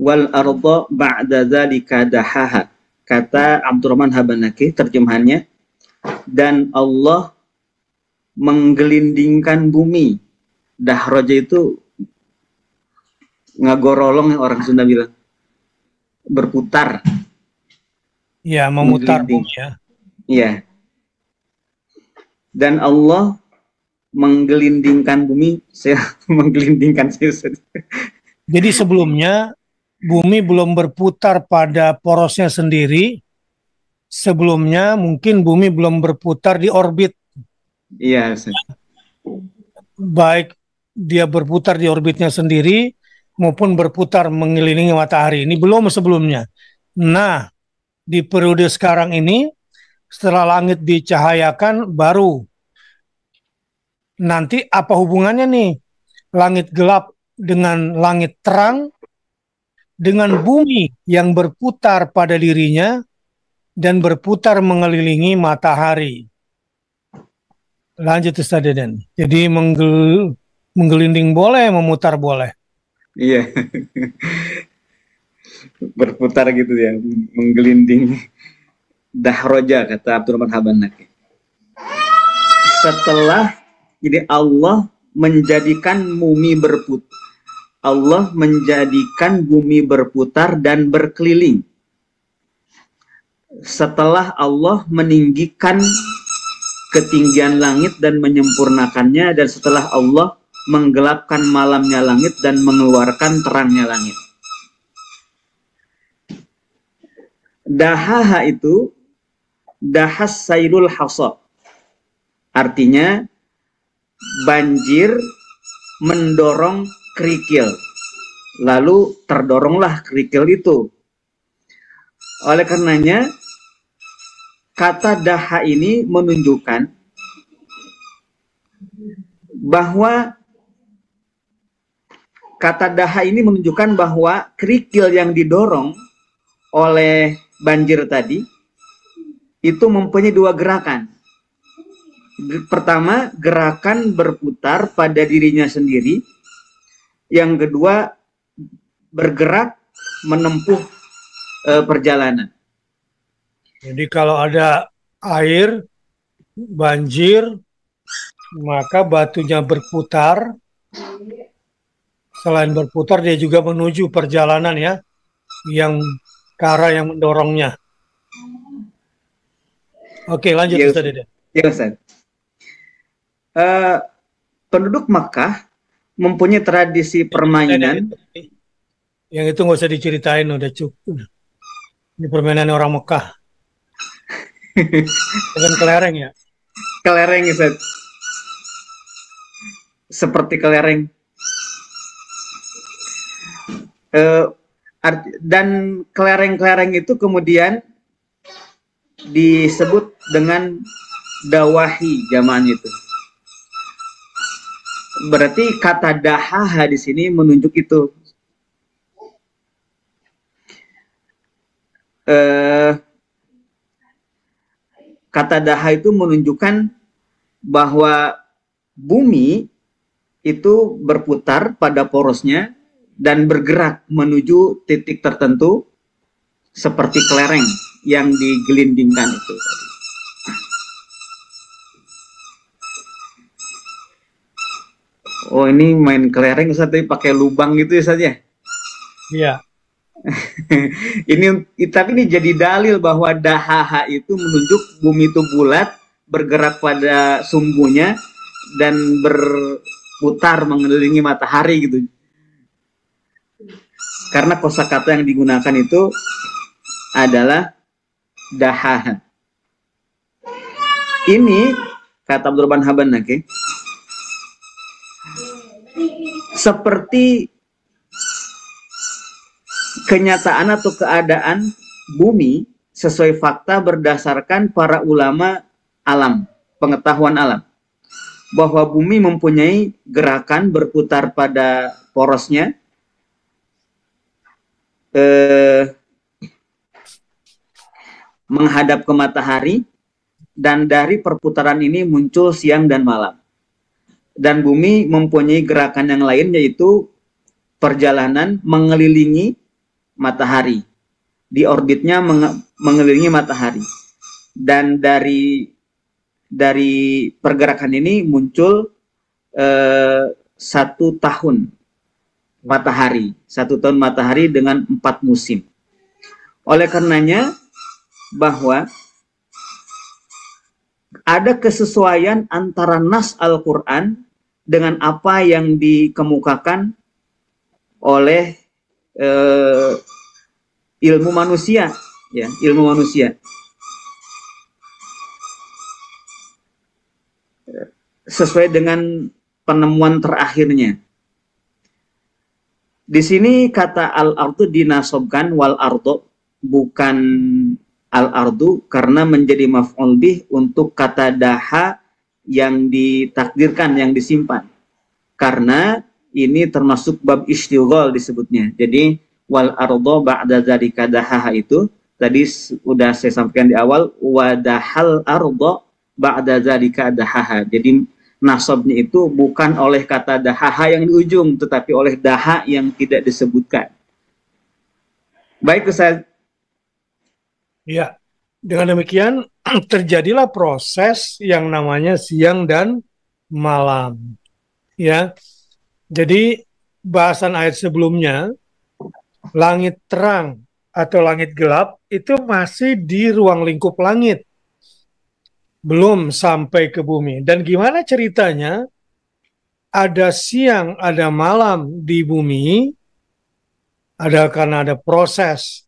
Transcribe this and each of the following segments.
wal arda ba'da dzalika dahaha. Kata Abdurrahman Habanaki terjemahannya, dan Allah menggelindingkan bumi. Dahroja itu ngagorolong, orang Sunda bilang, berputar. Ya, memutar bumi ya. Iya. Dan Allah menggelindingkan bumi, saya menggelindingkan saya. Jadi sebelumnya bumi belum berputar pada porosnya sendiri. Sebelumnya mungkin bumi belum berputar di orbit. Iya, Ustaz. Baik dia berputar di orbitnya sendiri maupun berputar mengelilingi matahari. Ini belum sebelumnya. Nah, di periode sekarang ini setelah langit dicahayakan baru nanti apa hubungannya nih langit gelap dengan langit terang dengan bumi yang berputar pada dirinya dan berputar mengelilingi matahari. Lanjut Ustaz Deden. Jadi menggelinding boleh, memutar boleh. Iya. Berputar gitu ya, menggelinding. Dahroja, kata Abdurrahman Habanaki. Setelah, jadi Allah menjadikan bumi berputar. Allah menjadikan bumi berputar dan berkeliling. Setelah Allah meninggikan ketinggian langit dan menyempurnakannya, dan setelah Allah menggelapkan malamnya langit dan mengeluarkan terangnya langit. Dahaha itu dahas sailul hasa. Artinya banjir mendorong kerikil. Lalu terdoronglah kerikil itu. Oleh karenanya kata daha ini menunjukkan bahwa kerikil yang didorong oleh banjir tadi itu mempunyai dua gerakan. Pertama, gerakan berputar pada dirinya sendiri. Yang kedua, bergerak menempuh perjalanan. Jadi kalau ada air, banjir, maka batunya berputar. Selain berputar, dia juga menuju perjalanan ya, yang ke arah yang mendorongnya. Oke, lanjut Ya, Ustaz Deden. Ya, Ustaz. Penduduk Makkah mempunyai tradisi permainan. Yang itu nggak usah diceritain, udah cukup. Ini permainan orang Mekah. Bukan kelereng ya? Kelereng, Ustaz. Seperti kelereng. Dan kelereng-kelereng itu kemudian disebut dengan dawahi zaman itu. Berarti kata dahaha di sini menunjuk itu. Kata daha itu menunjukkan bahwa bumi itu berputar pada porosnya dan bergerak menuju titik tertentu seperti kelereng yang digelindingkan itu. Oh, ini main kelereng Ustaz, tapi pakai lubang gitu ya Ustaz ya? Iya. Tapi ini jadi dalil bahwa dahaha itu menunjuk bumi itu bulat, bergerak pada sumbunya dan berputar mengelilingi matahari gitu. Karena kosakata yang digunakan itu adalah dahaha. Ini kata Abdurrahman Habanaki, seperti kenyataan atau keadaan bumi sesuai fakta berdasarkan para ulama alam, pengetahuan alam, bahwa bumi mempunyai gerakan berputar pada porosnya, menghadap ke matahari, dan dari perputaran ini muncul siang dan malam. Dan bumi mempunyai gerakan yang lain, yaitu perjalanan mengelilingi matahari. Di orbitnya mengelilingi matahari. Dan dari pergerakan ini muncul 1 tahun matahari. 1 tahun matahari dengan 4 musim. Oleh karenanya bahwa ada kesesuaian antara nas Al-Quran dengan apa yang dikemukakan oleh ilmu manusia, ya, ilmu manusia. Sesuai dengan penemuan terakhirnya. Di sini kata al-ardu dinasobkan wal ardu, bukan al-ardu, karena menjadi maf'ul bih untuk kata daha yang ditakdirkan, yang disimpan. Karena ini termasuk bab istighol disebutnya. Jadi wal ardu ba'da dzalika dahaha itu tadi sudah saya sampaikan di awal, wadahal ardu ba'da dzalika dahaha. Jadi nasabnya itu bukan oleh kata dahaha yang di ujung, tetapi oleh daha yang tidak disebutkan. Baik, Ustaz. Ya, dengan demikian terjadilah proses yang namanya siang dan malam. Ya, jadi bahasan ayat sebelumnya, langit terang atau langit gelap itu masih di ruang lingkup langit, belum sampai ke bumi. Dan gimana ceritanya ada siang, ada malam di bumi, ada karena ada proses.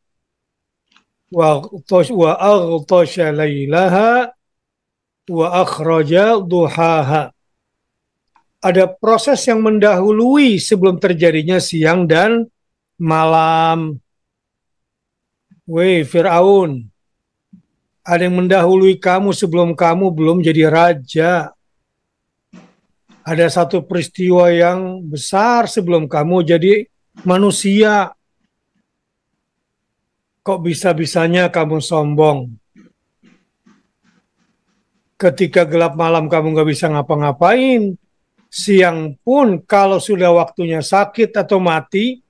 Wa aghtasha laylaha wa akhraja duhaha. Ada proses yang mendahului sebelum terjadinya siang dan malam. Weh Fir'aun, ada yang mendahului kamu sebelum kamu belum jadi raja. Ada satu peristiwa yang besar sebelum kamu jadi manusia. Kok bisa-bisanya kamu sombong? Ketika gelap malam kamu gak bisa ngapa-ngapain. Siang pun kalau sudah waktunya sakit atau mati,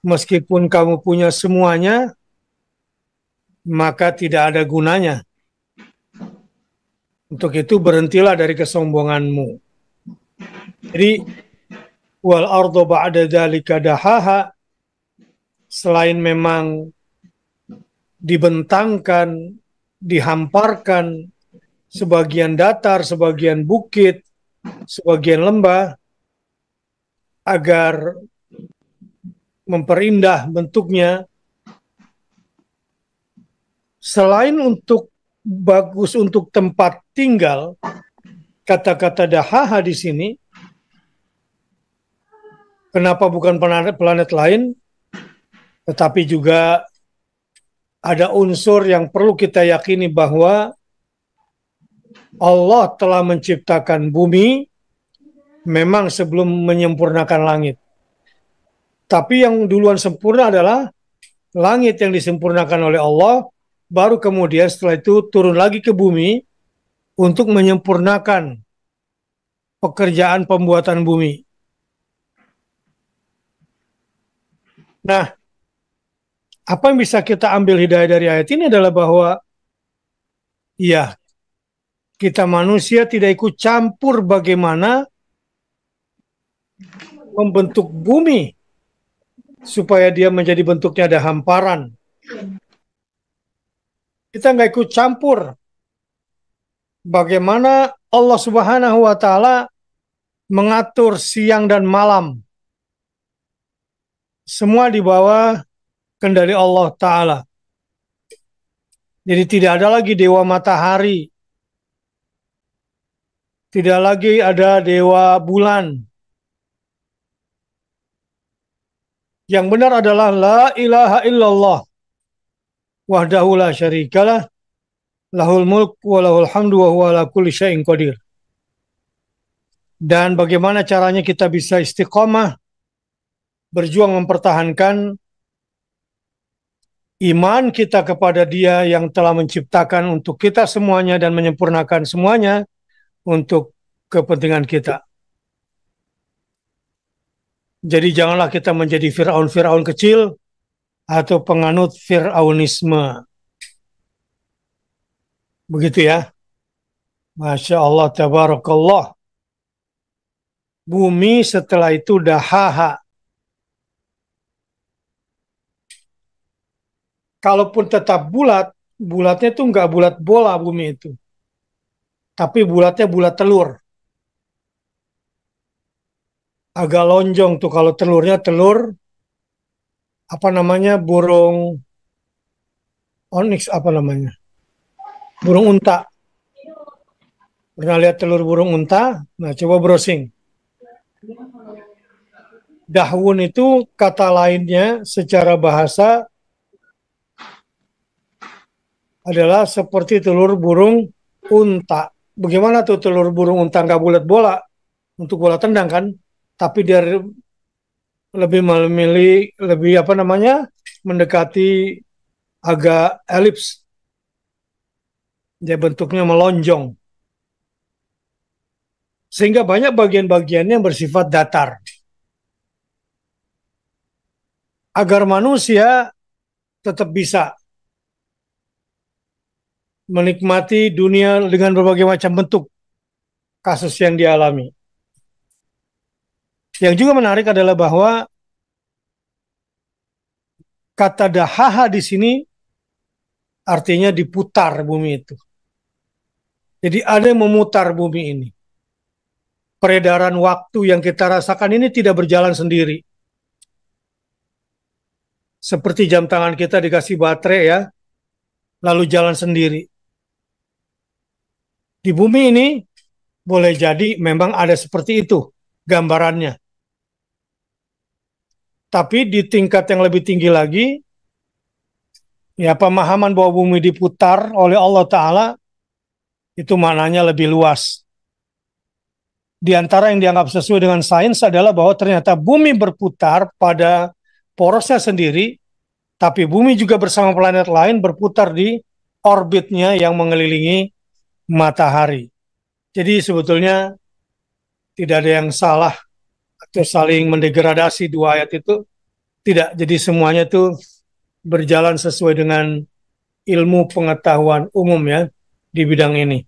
meskipun kamu punya semuanya, maka tidak ada gunanya. Untuk itu berhentilah dari kesombonganmu. Jadi wal ardu ba'da dzalika dahaha, selain memang dibentangkan, dihamparkan, sebagian datar, sebagian bukit, sebagian lembah, agar memperindah bentuknya, selain untuk bagus untuk tempat tinggal, kata-kata dahaha di sini, kenapa bukan planet lain, tetapi juga ada unsur yang perlu kita yakini bahwa Allah telah menciptakan bumi memang sebelum menyempurnakan langit. Tapi yang duluan sempurna adalah langit yang disempurnakan oleh Allah, baru kemudian setelah itu turun lagi ke bumi untuk menyempurnakan pekerjaan pembuatan bumi. Nah, apa yang bisa kita ambil hidayah dari ayat ini adalah bahwa ya, kita manusia tidak ikut campur bagaimana membentuk bumi supaya dia menjadi bentuknya ada hamparan. Kita nggak ikut campur bagaimana Allah Subhanahu wa Ta'ala mengatur siang dan malam. Semua di bawah kendali Allah Ta'ala. Jadi tidak ada lagi dewa matahari, tidak lagi ada dewa bulan. Yang benar adalah la ilaha illallah wahdahu la syarikalah, lahul mulk wa lahul hamdu wa huwa ala kulli syai'in qadir. Dan bagaimana caranya kita bisa istiqomah, berjuang mempertahankan iman kita kepada Dia yang telah menciptakan untuk kita semuanya dan menyempurnakan semuanya untuk kepentingan kita. Jadi janganlah kita menjadi Fir'aun-Fir'aun kecil atau penganut Fir'aunisme. Begitu ya. Masya Allah, tabarakallah. Bumi setelah itu dahaha. Kalaupun tetap bulat, bulatnya itu nggak bulat bola bumi itu. Tapi bulatnya bulat telur. Agak lonjong tuh kalau telurnya telur, apa namanya, burung onyx, apa namanya, burung unta. Pernah lihat telur burung unta? Nah, coba browsing. Dahwun itu kata lainnya secara bahasa adalah seperti telur burung unta. Bagaimana tuh telur burung unta nggak bulat bola untuk bola tendang kan? Tapi dia lebih memilih, lebih apa namanya, mendekati agak elips. Dia bentuknya melonjong. Sehingga banyak bagian-bagiannya yang bersifat datar. Agar manusia tetap bisa menikmati dunia dengan berbagai macam bentuk kasus yang dialami. Yang juga menarik adalah bahwa kata dahaha di sini artinya diputar bumi itu. Jadi ada yang memutar bumi ini. Peredaran waktu yang kita rasakan ini tidak berjalan sendiri. Seperti jam tangan kita dikasih baterai ya, lalu jalan sendiri. Di bumi ini boleh jadi memang ada seperti itu gambarannya. Tapi di tingkat yang lebih tinggi lagi, ya pemahaman bahwa bumi diputar oleh Allah Ta'ala itu maknanya lebih luas. Di antara yang dianggap sesuai dengan sains adalah bahwa ternyata bumi berputar pada porosnya sendiri, tapi bumi juga bersama planet lain berputar di orbitnya yang mengelilingi matahari. Jadi sebetulnya tidak ada yang salah atau saling mendegradasi dua ayat itu. Tidak, jadi semuanya itu berjalan sesuai dengan ilmu pengetahuan umum ya di bidang ini.